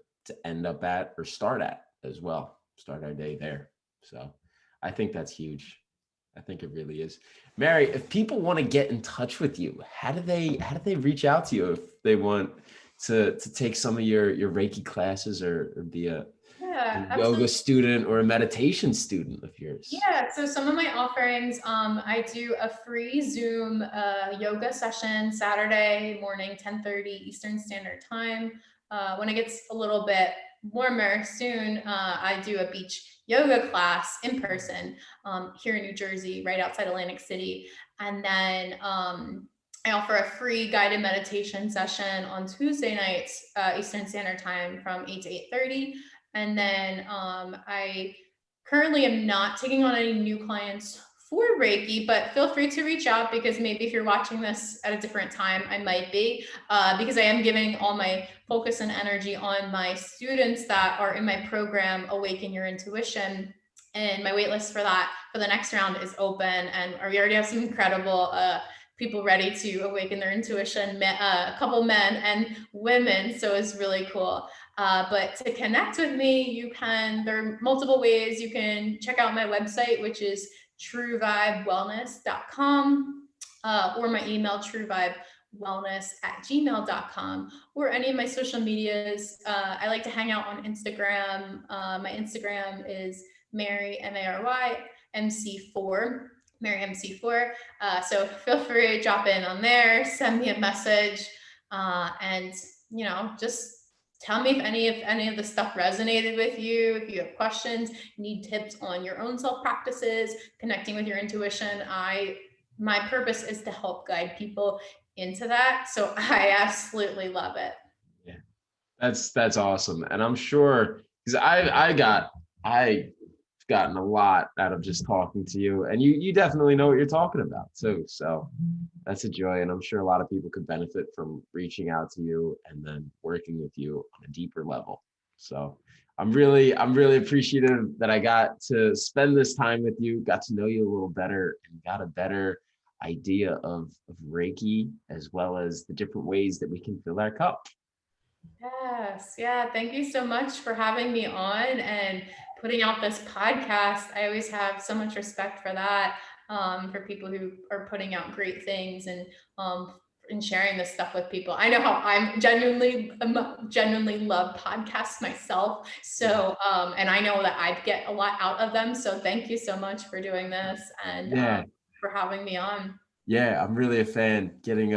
end up at, or start at as well. Start our day there. So I think that's huge. I think it really is. Mary, if people want to get in touch with you, how do they reach out to you if they want to take some of your Reiki classes, or be a Yeah, yoga absolutely. student or a meditation student of yours? Yeah, so some of my offerings, I do a free Zoom yoga session Saturday morning, 10:30 Eastern Standard Time. When it gets a little bit warmer soon, I do a beach yoga class in person here in New Jersey, right outside Atlantic City. And then I offer a free guided meditation session on Tuesday nights, Eastern Standard Time from 8 to 8:30. And then I currently am not taking on any new clients for Reiki, but feel free to reach out because maybe if you're watching this at a different time, I might be, because I am giving all my focus and energy on my students that are in my program, Awaken Your Intuition. And my wait list for that for the next round is open, and we already have some incredible people ready to awaken their intuition, a couple men and women. So it's really cool. But to connect with me, there are multiple ways. You can check out my website, which is truevibewellness.com, or my email, truevibewellness@gmail.com, or any of my social medias. I like to hang out on Instagram. My Instagram is Mary, Mary MC4, Mary MC4. So feel free to drop in on there, send me a message, and just tell me if any of the stuff resonated with you. If you have questions, need tips on your own self practices, connecting with your intuition. My purpose is to help guide people into that. So I absolutely love it. Yeah, that's awesome. And I'm sure, because I've gotten a lot out of just talking to you, and you definitely know what you're talking about too. So that's a joy, and I'm sure a lot of people could benefit from reaching out to you and then working with you on a deeper level. So I'm really appreciative that I got to spend this time with you, got to know you a little better, and got a better idea of Reiki, as well as the different ways that we can fill our cup. Yes. Yeah. Thank you so much for having me on and putting out this podcast. I always have so much respect for that, for people who are putting out great things and sharing this stuff with people. I know how I'm genuinely love podcasts myself. So, and I know that I get a lot out of them. So thank you so much for doing this and Yeah. for having me on. Yeah, I'm really a fan. Getting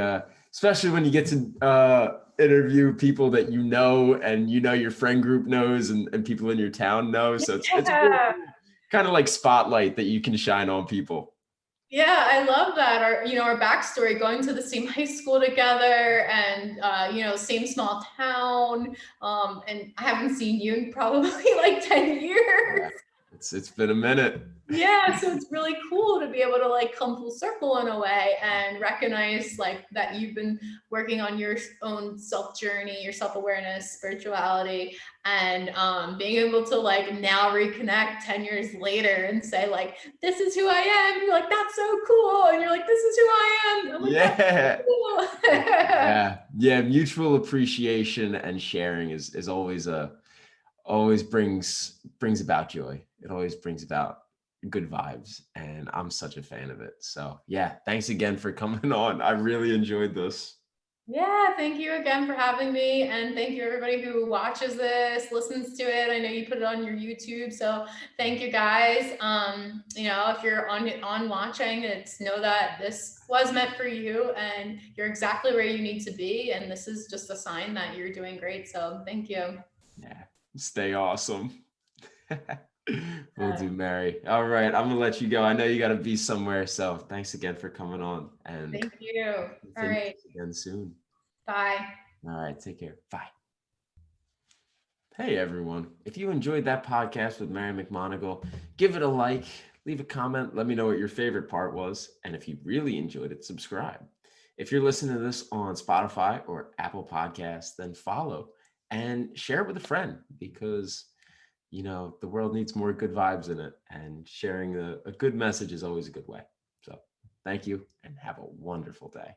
especially when you get to interview people that you know, and your friend group knows, and people in your town know. So it's a really Yeah. cool kind of like spotlight that you can shine on people. Yeah, I love that. Our backstory, going to the same high school together, and same small town. And I haven't seen you in probably like 10 years. Yeah, it's been a minute. Yeah, so it's really cool to be able to like come full circle in a way and recognize like that you've been working on your own self journey, your self awareness, spirituality, and being able to like now reconnect 10 years later and say like, this is who I am. You're like, that's so cool, and you're like, this is who I am. I'm like, that's Yeah. so cool. Yeah. Mutual appreciation and sharing is always brings about joy. It always brings about good vibes, and I'm such a fan of it. So yeah, thanks again for coming on. I really enjoyed this. Yeah, thank you again for having me. And thank you everybody who watches this, listens to it. I know you put it on your YouTube. So thank you guys. If you're on watching, it's know that this was meant for you and you're exactly where you need to be. And this is just a sign that you're doing great. So thank you. Yeah, stay awesome. Will do, Mary. All right, I'm gonna let you go. I know you gotta be somewhere. So thanks again for coming on, and Thank you. All continue right. again soon. Bye. All right, take care. Bye. Hey everyone, if you enjoyed that podcast with Mary McMonagle, give it a like, leave a comment, let me know what your favorite part was, and if you really enjoyed it, subscribe. If you're listening to this on Spotify or Apple Podcasts, then follow and share it with a friend, because the world needs more good vibes in it, and sharing a good message is always a good way. So thank you and have a wonderful day.